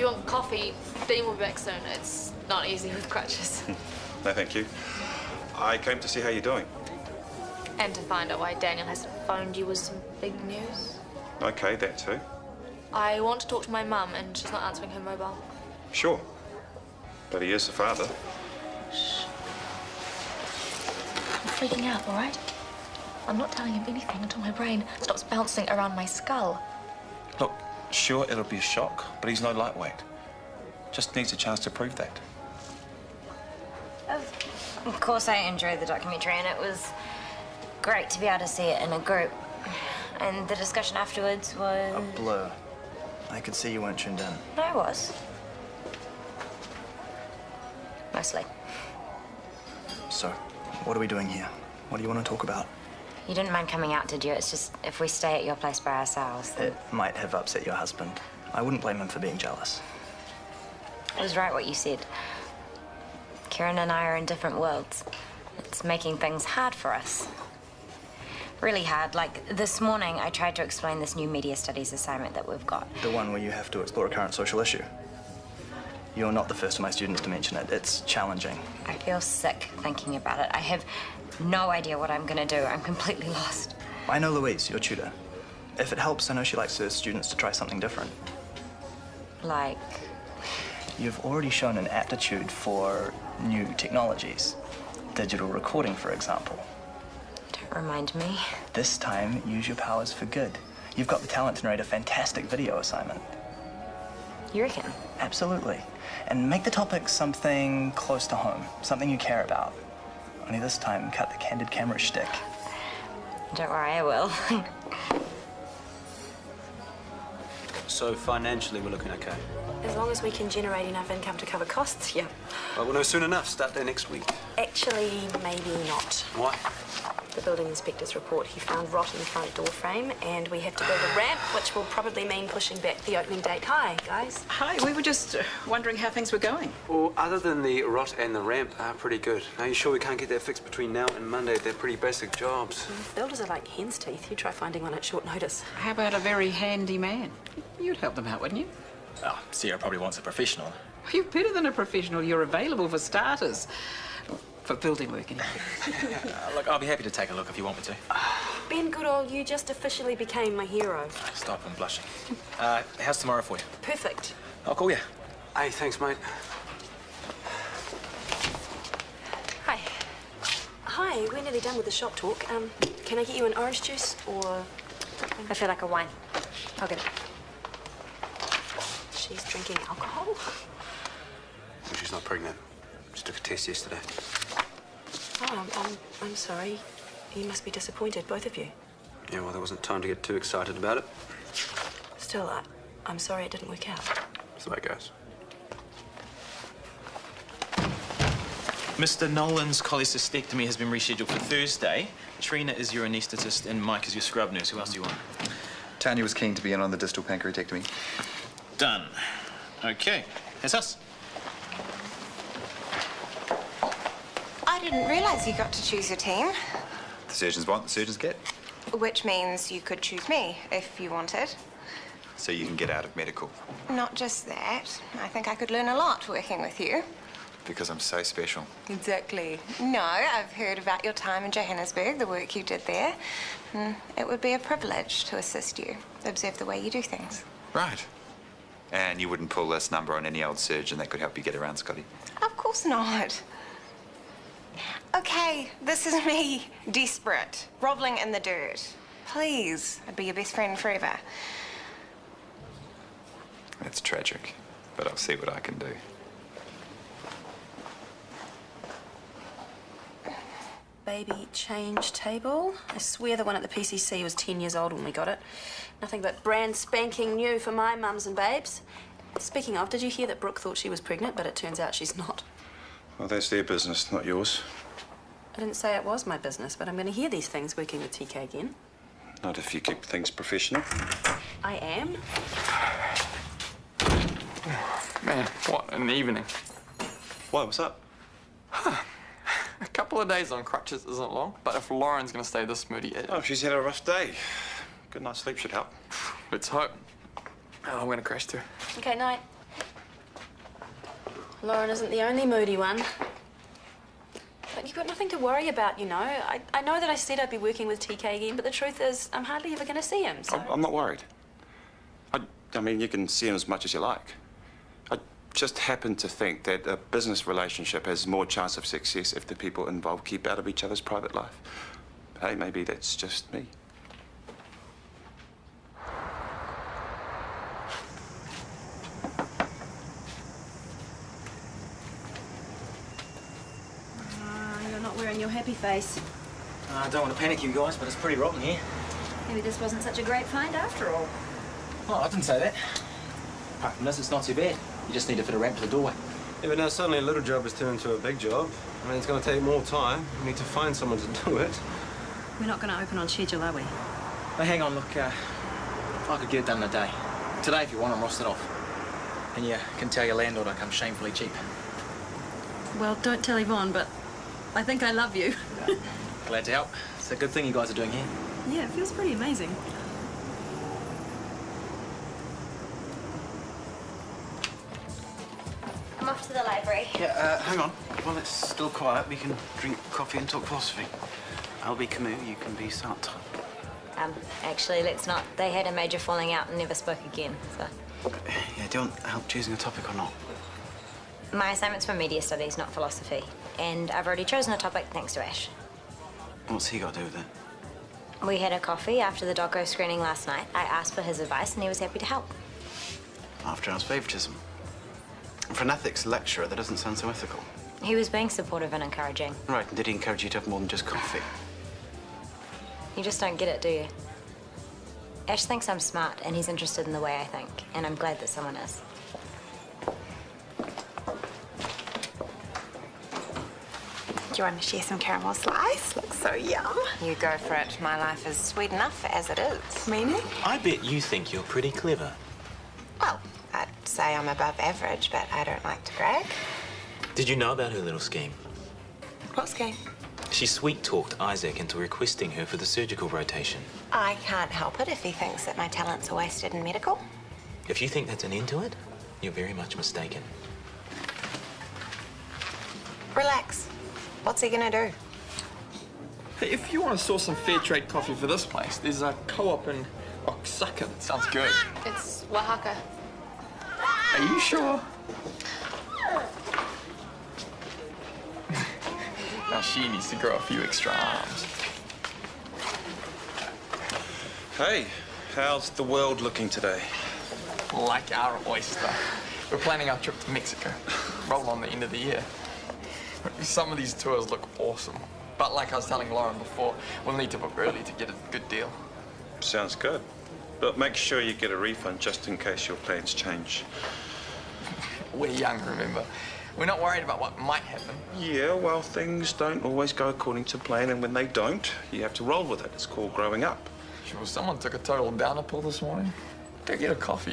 you want coffee, Dean will be back soon. It's not easy with crutches. No, thank you. I came to see how you're doing. And to find out why Daniel hasn't phoned you with some big news. Okay, that too. I want to talk to my mum, and she's not answering her mobile. Sure. But he is the father. Shh. I'm freaking out, all right? I'm not telling him anything until my brain stops bouncing around my skull. Look, sure, it'll be a shock, but he's no lightweight. Just needs a chance to prove that. Of course, I enjoyed the documentary, and it was great to be able to see it in a group. And the discussion afterwards was... A blur. I could see you weren't tuned in. No, I was. Mostly. So, what are we doing here? What do you want to talk about? You didn't mind coming out, did you? It's just, if we stay at your place by ourselves, then... It might have upset your husband. I wouldn't blame him for being jealous. It was right what you said. Kieran and I are in different worlds. It's making things hard for us. Really hard. Like, this morning, I tried to explain this new media studies assignment that we've got. The one where you have to explore a current social issue. You're not the first of my students to mention it. It's challenging. I feel sick thinking about it. I have no idea what I'm gonna do. I'm completely lost. I know Louise, your tutor. If it helps, I know she likes her students to try something different. Like? You've already shown an aptitude for new technologies. Digital recording, for example. Don't remind me. This time, use your powers for good. You've got the talent to narrate a fantastic video assignment. You reckon? Absolutely. And make the topic something close to home, something you care about. Only this time, cut the candid camera shtick. Don't worry, I will. So financially, we're looking okay? As long as we can generate enough income to cover costs, yeah. Well, we'll know soon enough. Start there next week. Actually, maybe not. Why? The building inspector's report, he found rot in the front door frame, and we have to build a ramp, which will probably mean pushing back the opening date. Hi, guys. Hi, we were just wondering how things were going. Well, other than the rot and the ramp are pretty good. Are you sure we can't get that fixed between now and Monday? They're pretty basic jobs. Builders are like hen's teeth. You try finding one at short notice. How about a very handy man? You'd help them out, wouldn't you? Oh, Sarah probably wants a professional. You're better than a professional. You're available for starters. For building work, anyway. Look, I'll be happy to take a look if you want me to. Ben Goodall, you just officially became my hero. Stop, I'm blushing. How's tomorrow for you? Perfect. I'll call you. Hey, thanks, mate. Hi. Hi, we're nearly done with the shop talk. Can I get you an orange juice or... I feel like a wine. I'll get it. She's drinking alcohol? Well, she's not pregnant. She took a test yesterday. Oh, I'm sorry. You must be disappointed, both of you. Yeah, well, there wasn't time to get too excited about it. Still, I'm sorry it didn't work out. That's the way it goes. Mr. Nolan's cholecystectomy has been rescheduled for Thursday. Trina is your anaesthetist and Mike is your scrub nurse. Who else do you want? Tanya was keen to be in on the distal pancreatectomy. Done. Okay. That's us. I didn't realise you got to choose your team. The surgeons want, the surgeons get. Which means you could choose me if you wanted. So you can get out of medical. Not just that. I think I could learn a lot working with you. Because I'm so special. Exactly. No, I've heard about your time in Johannesburg, the work you did there. It would be a privilege to assist you, observe the way you do things. Right. And you wouldn't pull this number on any old surgeon that could help you get around, Scotty? Of course not. Okay, this is me, desperate, groveling in the dirt. Please, I'd be your best friend forever. That's tragic, but I'll see what I can do. Baby change table. I swear the one at the PCC was 10 years old when we got it. Nothing but brand spanking new for my mums and babes. Speaking of, did you hear that Brooke thought she was pregnant, but it turns out she's not? Well, that's their business, not yours. I didn't say it was my business, but I'm going to hear these things working with TK again. Not if you keep things professional. I am. Man, what an evening. Why, what's up? A couple of days on crutches isn't long, but if Lauren's going to stay this moody... Oh, she's had a rough day. Good night's sleep should help. Let's hope. Oh, I'm going to crash too. Okay, night. Lauren isn't the only moody one. But you've got nothing to worry about, you know. I know that I said I'd be working with TK again, but the truth is I'm hardly ever going to see him, so... I'm not worried. I mean, you can see him as much as you like. I just happen to think that a business relationship has more chance of success if the people involved keep out of each other's private life. Hey, maybe that's just me. You're not wearing your happy face. I don't want to panic you guys, but it's pretty rotten here. Maybe this wasn't such a great find after all. Oh, I didn't say that. Apart from this, it's not too bad. You just need to fit a ramp to the doorway. Yeah, but now suddenly a little job has turned into a big job. I mean, it's going to take more time. We need to find someone to do it. We're not going to open on schedule, are we? Hey, hang on, look, I could get it done in a day. Today, if you want, I'm rostered off. And you can tell your landlord I come shamefully cheap. Well, don't tell Yvonne, but I think I love you. Glad to help. It's a good thing you guys are doing here. Yeah, it feels pretty amazing. I'm off to the library. Yeah, hang on. While it's still quiet, we can drink coffee and talk philosophy. I'll be Camus, you can be Sartre. Actually, let's not. They had a major falling out and never spoke again, so... Yeah, do you want help choosing a topic or not? My assignment's for media studies, not philosophy. And I've already chosen a topic thanks to Ash. What's he got to do with it? We had a coffee after the doco screening last night. I asked for his advice and he was happy to help. After hours favouritism. For an ethics lecturer, that doesn't sound so ethical. He was being supportive and encouraging. Right, and did he encourage you to have more than just coffee? You just don't get it, do you? Ash thinks I'm smart and he's interested in the way I think, and I'm glad that someone is. Do you want to share some caramel slice? Looks so yum. You go for it. My life is sweet enough as it is. Meaning? I bet you think you're pretty clever. Well, I'd say I'm above average, but I don't like to brag. Did you know about her little scheme? What scheme? She sweet-talked Isaac into requesting her for the surgical rotation. I can't help it if he thinks that my talents are wasted in medical. If you think that's an end to it, you're very much mistaken. Relax. What's he gonna do? Hey, if you want to source some fair trade coffee for this place, there's a co-op in Oaxaca that sounds good. It's Oaxaca. Are you sure? Now she needs to grow a few extra arms. Hey, how's the world looking today? Like our oyster. We're planning our trip to Mexico. Roll on the end of the year. Some of these tours look awesome. But like I was telling Lauren before, we'll need to book early to get a good deal. Sounds good. But make sure you get a refund just in case your plans change. We're young, remember? We're not worried about what might happen. Yeah, well, things don't always go according to plan, and when they don't, you have to roll with it. It's called growing up. Sure, someone took a total downer pill this morning. Go get a coffee.